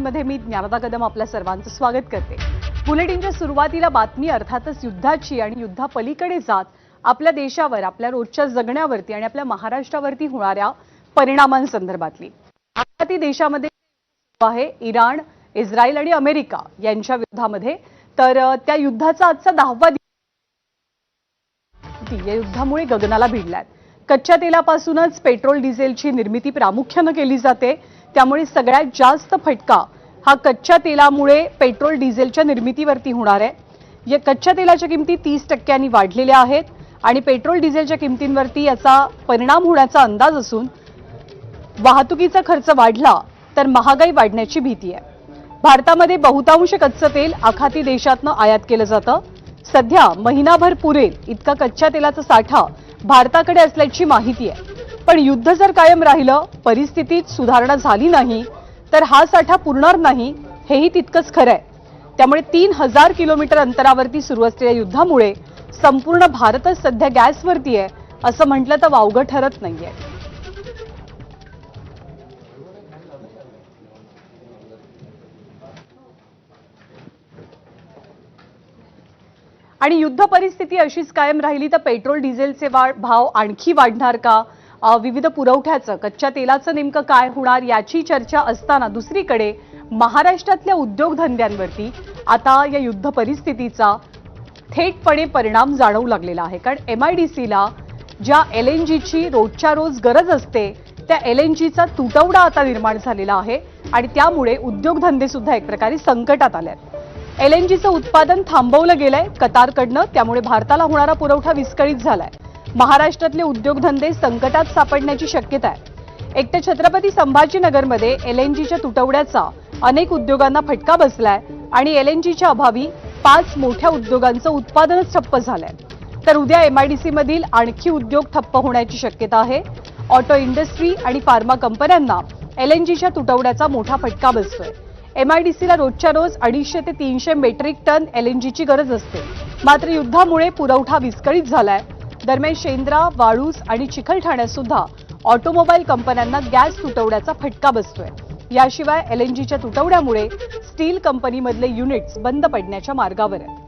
बुलेटिनमध्ये मी ज्ञानदा कदम आपल्या सर्वांचं स्वागत करते। बुलेटिनच्या सुरुवातीला बातमी अर्थातच युद्धाची आणि युद्धापलीकडे जात आपल्या देशावर, आपल्या रोजच्या जगण्यावरती आणि आपल्या महाराष्ट्रावरती होणाऱ्या परिणामांसंदर्भातली। आखाती देशामध्ये आहे इराण, इस्रायल आणि अमेरिका यांच्या युद्धामध्ये, तर त्या युद्धाचा आजचा 10वा दिवस या युद्धामुळे गगनाला भिडलाय। कच्च्या तेलापासूनच पेट्रोल डिझेलची निर्मिती प्रामुख्याने केली जाते, त्यामुळे सगळ्यात जास्त फटका हा कच्च्या तेलामुळे पेट्रोल डिझेलच्या निर्मितीवरती होणार आहे। या कच्च्या तेलाच्या किमती 30% वाढलेल्या आहेत आणि पेट्रोल डिझेलच्या किमतींवरती याचा परिणाम होण्याचा अंदाज असून वाहतुकीचा खर्च वाढला तर महागाई वाढण्याची भीती आहे। भारतामध्ये बहुतांश कच्चं तेल आखाती देशातनं आयात केलं जातं। सध्या महिनाभर पुरेल इतका कच्च्या तेलाचा साठा भारताकडे असल्याची माहिती आहे, पण युद्ध जर कायम राहिलं, परिस्थितीत सुधारणा झाली नाही तर हा साठा पुरणार नाही हेही तितकंच खरं आहे। त्यामुळे 3000 किलोमीटर अंतरावरती सुरू असलेल्या युद्धामुळे संपूर्ण भारतच सध्या गॅसवरती आहे असं म्हटलं तर वावगं ठरत नाहीये। आणि युद्ध परिस्थिती अशीच कायम राहिली तर पेट्रोल डिझेलचे भाव आणखी वाढणार का? विविध पुरवठ्याचं, कच्च्या तेलाचं नेमकं काय होणार याची चर्चा असताना दुसरीकडे महाराष्ट्रातल्या उद्योगधंद्यांवरती आता या युद्ध परिस्थितीचा थेटपणे परिणाम जाणवू लागलेला आहे। कारण MIDCला ज्या LNGची रोजच्या रोज गरज असते त्या LNGचा तुटवडा आता निर्माण झालेला आहे आणि त्यामुळे उद्योगधंदे सुद्धा एक प्रकारे संकटात आले आहेत। LNGचं उत्पादन थांबवलं गेलंय कतारकडनं, त्यामुळे भारताला होणारा पुरवठा विस्कळीत झालाय। महाराष्ट्रातले उद्योगधंदे संकटात सापडण्याची शक्यता आहे। एक तर छत्रपती संभाजीनगरमध्ये LNGच्या तुटवड्याचा अनेक उद्योगांना फटका बसलाय आणि LNGच्या अभावी 5 मोठ्या उद्योगांचं उत्पादनच ठप्प झालंय। तर उद्या MIDC मधील आणखी उद्योग ठप्प होण्याची शक्यता आहे। ऑटो इंडस्ट्री आणि फार्मा कंपन्यांना LNGच्या तुटवड्याचा मोठा फटका बसतोय। MIDCला रोजच्या रोज 250 ते 300 मेट्रिक टन LNGची गरज असते, मात्र युद्धामुळे पुरवठा विस्कळीत झालाय। दरम्यान शेंद्रा, वाळूस आणि चिखलठाण्यात सुद्धा ऑटोमोबाईल कंपन्यांना गॅस तुटवड्याचा फटका बसतोय। याशिवाय LNGच्या तुटवड्यामुळे स्टील कंपनीमधले युनिट्स बंद पडण्याच्या मार्गावर आहेत।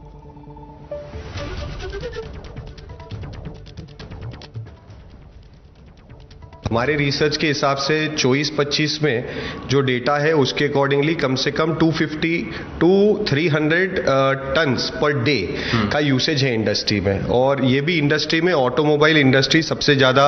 हमारे रिसर्च के हिसाब से 24-25 में जो डेटा है उसके अकॉर्डिंगली कम से कम 250 टू 300 टन्स पर डे का यूसेज है इंडस्ट्री में। और ये भी इंडस्ट्री में ऑटोमोबाइल इंडस्ट्री सबसे ज़्यादा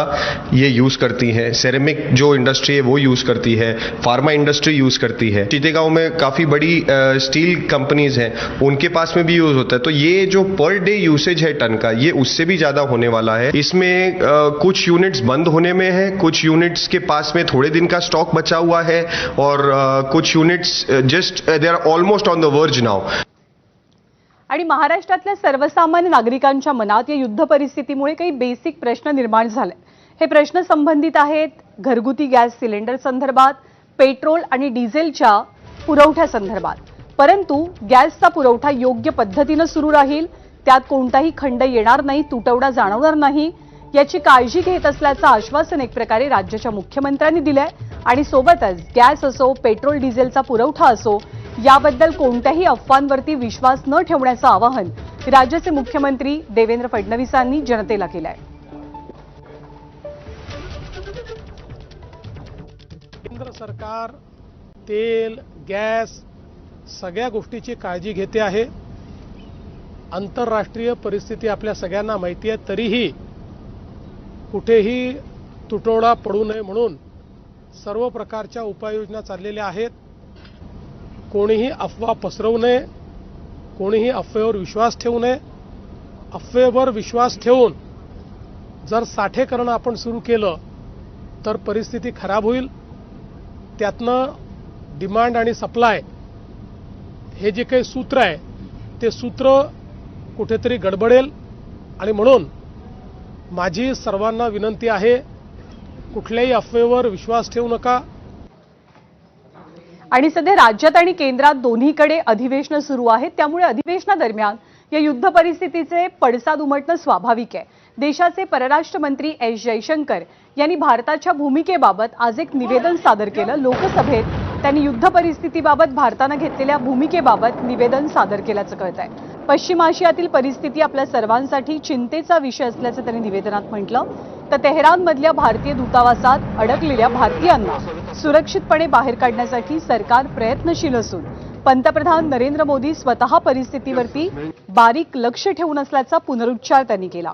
ये यूज़ करती है, सेरेमिक जो इंडस्ट्री है वो यूज़ करती है, फार्मा इंडस्ट्री यूज़ करती है। चितेगांव में काफ़ी बड़ी स्टील कंपनीज हैं, उनके पास में भी यूज़ होता है। तो ये जो पर डे यूसेज है टन का, ये उससे भी ज़्यादा होने वाला है। इसमें कुछ यूनिट्स बंद होने में है, कुछ यूनिट्स के पास में थोड़े दिन का स्टॉक बचा हुआ है और कुछ units just they are almost on the वर्ज नाउ। आणि महाराष्ट्रातल्या सर्वसामान्य नागरिकांच्या मनात या युद्ध परिस्थितीमुळे काही बेसिक प्रश्न निर्माण झाले। हे प्रश्न संबंधित आहेत घरगुती गॅस सिलेंडर संदर्भात, पेट्रोल आणि डिझेलच्या पुरवठ्या संदर्भात। परंतु गॅसचा पुरवठा योग्य पद्धतीने सुरू राहील, त्यात कोणताही खंड येणार नाही, तुटवडा जाणवणार नाही याची काळजी घेत असल्याचं आश्वासन एक प्रकारे राज्याच्या मुख्यमंत्र्यांनी दिलंय। आणि सोबतच गॅस असो, पेट्रोल डिझेलचा पुरवठा असो, याबद्दल कोणत्याही अफवांवरती विश्वास न ठेवण्याचं आवाहन राज्याचे मुख्यमंत्री देवेंद्र फडणवीसांनी जनतेला केलंय। केंद्र सरकार तेल, गॅस सगळ्या गोष्टीची काळजी घेते आहे। आंतरराष्ट्रीय परिस्थिती आपल्या सगळ्यांना माहिती आहे, तरीही कुठेही तुटवडा पडू नये म्हणून सर्व प्रकारच्या उपाययोजना चाललेल्या आहेत। कोणीही अफवा पसरवू नये, कोणीही अफवेवर विश्वास ठेवू नये। अफवेवर विश्वास ठेवून जर साठेकरण आपण सुरू केलं तर परिस्थिती खराब होईल। त्यातनं डिमांड आणि सप्लाय हे जे काही सूत्र आहे ते सूत्र कुठेतरी गडबडेल। आणि म्हणून माझी सर्वांना विनंती आहे, कुठल्याही अफवेवर विश्वास ठेवू नका। आणि सध्या राज्यात आणि केंद्रात दोन्हीकडे अधिवेशनं सुरू आहेत, त्यामुळे अधिवेशनादरम्यान या युद्ध परिस्थितीचे पडसाद उमटणं स्वाभाविक आहे। देशाचे परराष्ट्र मंत्री एस जयशंकर यांनी भारताच्या भूमिकेबाबत आज एक निवेदन सादर केलं। लोकसभेत त्यांनी युद्ध परिस्थितीबाबत भारतानं घेतलेल्या भूमिकेबाबत निवेदन सादर केल्याचं कळत आहे. पश्चिम आशियातील परिस्थिती आपल्या सर्वांसाठी चिंतेचा विषय असल्याचं त्यांनी निवेदनात म्हटलं. तर तेहरानमधल्या भारतीय दूतावासात अडकलेल्या भारतीयांना सुरक्षितपणे बाहेर काढण्यासाठी सरकार प्रयत्नशील असून पंतप्रधान नरेंद्र मोदी स्वतः परिस्थितीवरती बारीक लक्ष ठेवून असल्याचा पुनरुच्चार त्यांनी केला.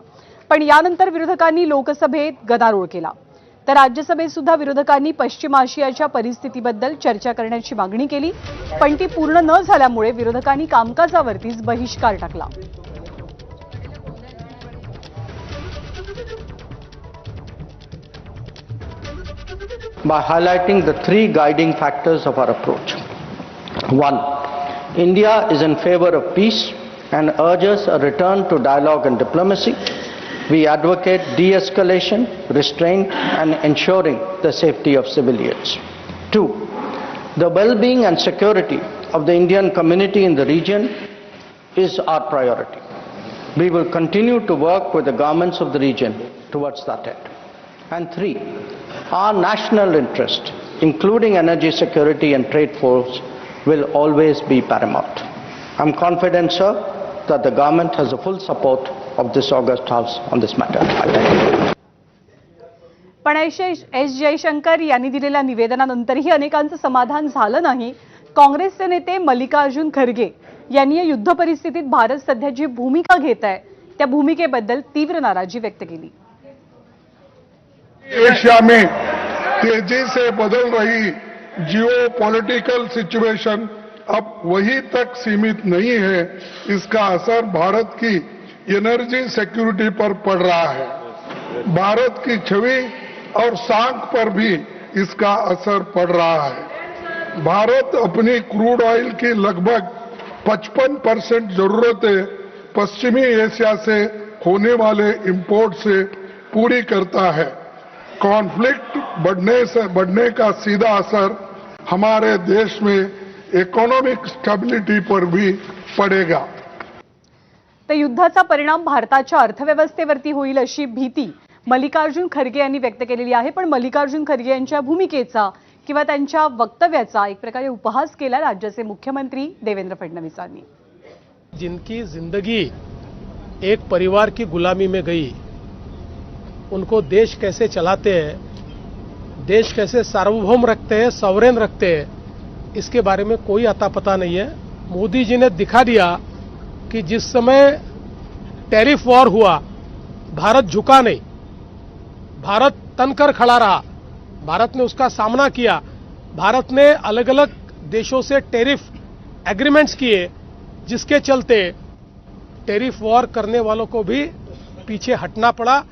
पण यानंतर विरोधकांनी लोकसभेत गदारोळ केला. तर राज्यसभेत सुद्धा विरोधकांनी पश्चिम आशियाच्या परिस्थितीबद्दल चर्चा करण्याची मागणी केली, पण ती पूर्ण न झाल्यामुळे विरोधकांनी कामकाजावरतीच बहिष्कार टाकला. By highlighting the three guiding factors of our approach. 1. India is in favor of peace and urges a return to dialogue and diplomacy. We advocate de-escalation, restraint, and ensuring the safety of civilians. 2. The well-being and security of the Indian community in the region is our priority. We will continue to work with the governments of the region towards that end. And 3. Our national interest, including energy security and trade flows, will always be paramount. I am confident, sir, that the government has the full support of this August House on this matter. I thank you. पण S Jaishankar यांनी दिलेल्या निवेदनानंतरही अनेकांचं समाधान झालं नाही. काँग्रेसचे नेते मल्लिकार्जुन खरगे यांनी या युद्ध परिस्थितीत भारत सध्या जी भूमिका घेत आहे त्या भूमिकेबद्दल तीव्र नाराजी व्यक्त केली. एशिया में तेजी से बदल रही जियो पॉलिटिकल सिचुएशन अब वही तक सीमित नहीं है. इसका असर भारत की एनर्जी सिक्योरिटी पर पड़ रहा है. भारत की छवि और साख पर भी इसका असर पड़ रहा है. भारत अपनी क्रूड ऑयल की लगभग 55% जरूरतें पश्चिमी एशिया से होने वाले इंपोर्ट से पूरी करता है. कॉन्फ्लिक्ट बढ़ने का सीधा असर हमारे देश में इकोनॉमिक स्टेबिलिटी पर भी पड़ेगा. तर युद्धाचा परिणाम भारताच्या अर्थव्यवस्थेवरती होईल अशी भीती मल्लिकार्जुन खरगे यांनी व्यक्त केलेली आहे. पण मल्लिकार्जुन खरगे यांच्या भूमिकेचा किंवा त्यांच्या वक्तव्याचा एक प्रकारे उपहास केला राज्याचे मुख्यमंत्री देवेंद्र फडणवीसांनी. जिनकी जिंदगी एक परिवार की गुलामी में गई, उनको देश कैसे चलाते हैं, देश कैसे सार्वभौम रखते हैं, सॉवरेन रखते हैं, इसके बारे में कोई अता पता नहीं है. मोदी जी ने दिखा दिया कि जिस समय टैरिफ वॉर हुआ भारत झुका नहीं, भारत तनकर खड़ा रहा, भारत ने उसका सामना किया. भारत ने अलग अलग देशों से टैरिफ एग्रीमेंट्स किए जिसके चलते टैरिफ वॉर करने वालों को भी पीछे हटना पड़ा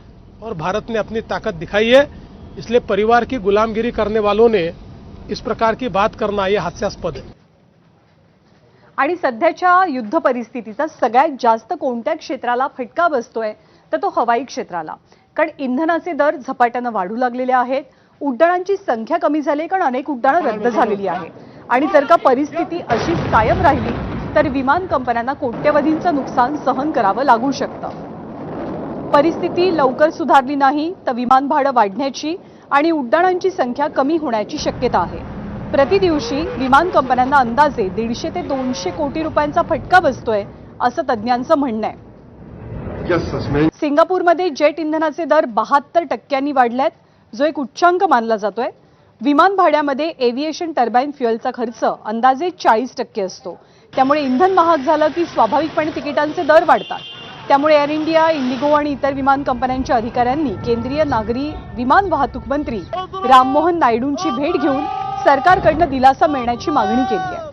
और भारत ने अपनी ताकत दिखाई है. इसलिए परिवार की गुलामगिरी करने वालों ने इस प्रकार की बात करना यह हास्यास्पद है. आणि सध्याच्या युद्ध परिस्थितीचा सगळ्यात जास्त कोणत्या क्षेत्राला फटका बसतोय तर तो हवाई क्षेत्राला. कारण इंधनाचे दर झपाट्यानं वाढू लागलेले आहेत. उड्डाणांची संख्या कमी झाली कारण अनेक उड्डाणं रद्द झालेली आहेत. आणि जर का परिस्थिती अशीच कायम राहिली तर विमान कंपन्यांना कोट्यवधींचं नुकसान सहन करावं लागू शकतं. परिस्थिती लवकर सुधारली नाही तर विमान भाडं वाढण्याची आणि उड्डाणांची संख्या कमी होण्याची शक्यता आहे. प्रतिदिवशी विमान कंपन्यांना अंदाजे 150 ते 200 कोटी रुपयांचा फटका बसतोय असं तज्ज्ञांचं म्हणणं आहे. सिंगापूरमध्ये जेट इंधनाचे दर 72% वाढलेत, जो एक उच्चांक मानला जातोय. विमान भाड्यामध्ये एव्हिएशन टर्बाइन फ्युएलचा खर्च अंदाजे 40% असतो. त्यामुळे इंधन महाग झालं की स्वाभाविकपणे तिकिटांचे दर वाढतात. त्यामुळे एअर इंडिया, इंडिगो आणि इतर विमान कंपन्यांच्या अधिकाऱ्यांनी केंद्रीय नागरी विमान वाहतूक मंत्री राममोहन नायडूंची भेट घेऊन सरकारकडनं दिलासा मिळण्याची मागणी केली आहे.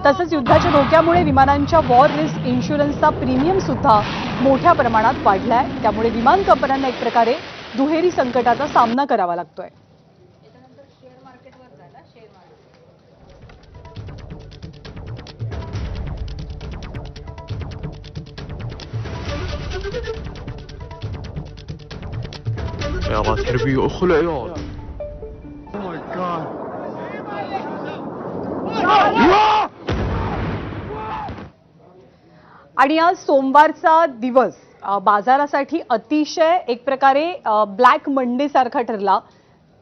तसंच युद्धाच्या धोक्यामुळे विमानांच्या वॉर रिस्क इन्शुरन्सचा प्रीमियम सुद्धा मोठ्या प्रमाणात वाढलाय. त्यामुळे विमान कंपन्यांना एक प्रकारे दुहेरी संकटाचा सामना करावा लागतोय. يا الله تربيه اخو العيال. Oh my god. आणि आज सोमवारचा दिवस बाजारासाठी अतिशय एक प्रकारे ब्लॅक मंडे सारखा ठरला.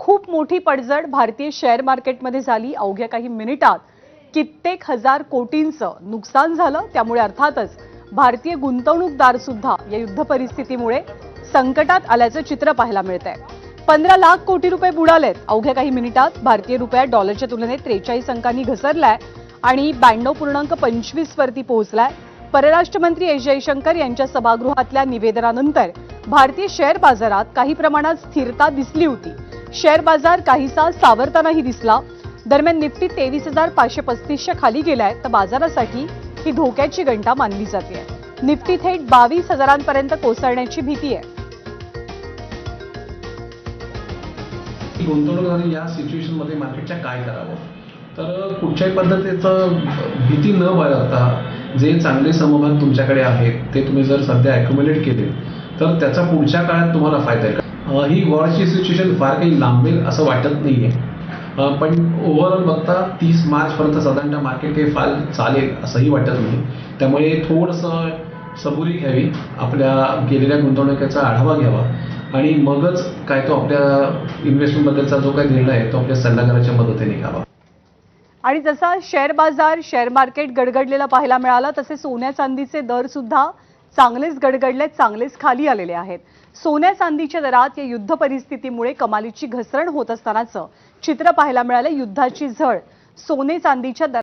खूप मोठी पडझड भारतीय शेअर मार्केटमध्ये झाली. अवघ्या काही मिनिटात कित्येक हजार कोटींचं नुकसान झालं. त्यामुळे अर्थातच भारतीय गुंतवणूकदार सुद्धा या युद्ध परिस्थितीमुळे संकटात आल्याचं चित्र पाहायला मिळतंय. 15 लाख कोटी रुपये बुडालेत. अवघ्या काही मिनिटात भारतीय रुपया डॉलरच्या तुलनेत 43 अंकांनी घसरलाय आणि 92.25 वरती पोहोचलाय. परराष्ट्र मंत्री एस जयशंकर यांच्या सभागृहातल्या निवेदनानंतर भारतीय शेअर बाजारात काही प्रमाणात स्थिरता दिसली होती. शेअर बाजार काहीसा सावरतानाही दिसला. दरम्यान निफ्टी 23,535च्या खाली गेलाय, तर बाजारासाठी ही धोक्याची घंटा मानली जाते. निफ्टी थेट 22,000 कोसळण्याची भीती आहे. गुंतवणूकदारांनी या सिच्युएशन मध्ये मार्केटच्या काय करावं, तर कुठच्याही पद्धतीचं भीती न बाळगता जे चांगले समभाग तुमच्याकडे आहेत ते तुम्ही जर सध्या अॅक्युम्युलेट केले तर त्याचा पुढच्या काळात तुम्हाला फायदा आहे. ही वॉरची सिच्युएशन फार काही लांबेल असं वाटत नाहीये, पण ओव्हरऑल बघता 30 मार्चपर्यंत साधारणतः मार्केट काही फार चालेल असंही वाटत नाही. त्यामुळे थोडंसं सबुरी घ्यावी, आपल्या गेलेल्या गुंतवणुकीचा आढावा घ्यावा आणि मगच काय तो आपल्या इन्व्हेस्टमेंटबद्दलचा जो काही निर्णय आहे तो आपल्या सल्लागाराच्या मदतीने घ्यावा. आणि जसा शेअर बाजार शेअर मार्केट गडगडलेला पाहायला मिळाला, तसे सोन्या चांदीचे दर सुद्धा चांगलेच गडगडले, चांगलेच खाली आलेले आहेत. सोन्या चांदीच्या दरात या युद्ध परिस्थितीमुळे कमालीची घसरण होत असतानाचं चित्र पाहायला मिळालं. युद्धाची झळ सोने चांदीच्या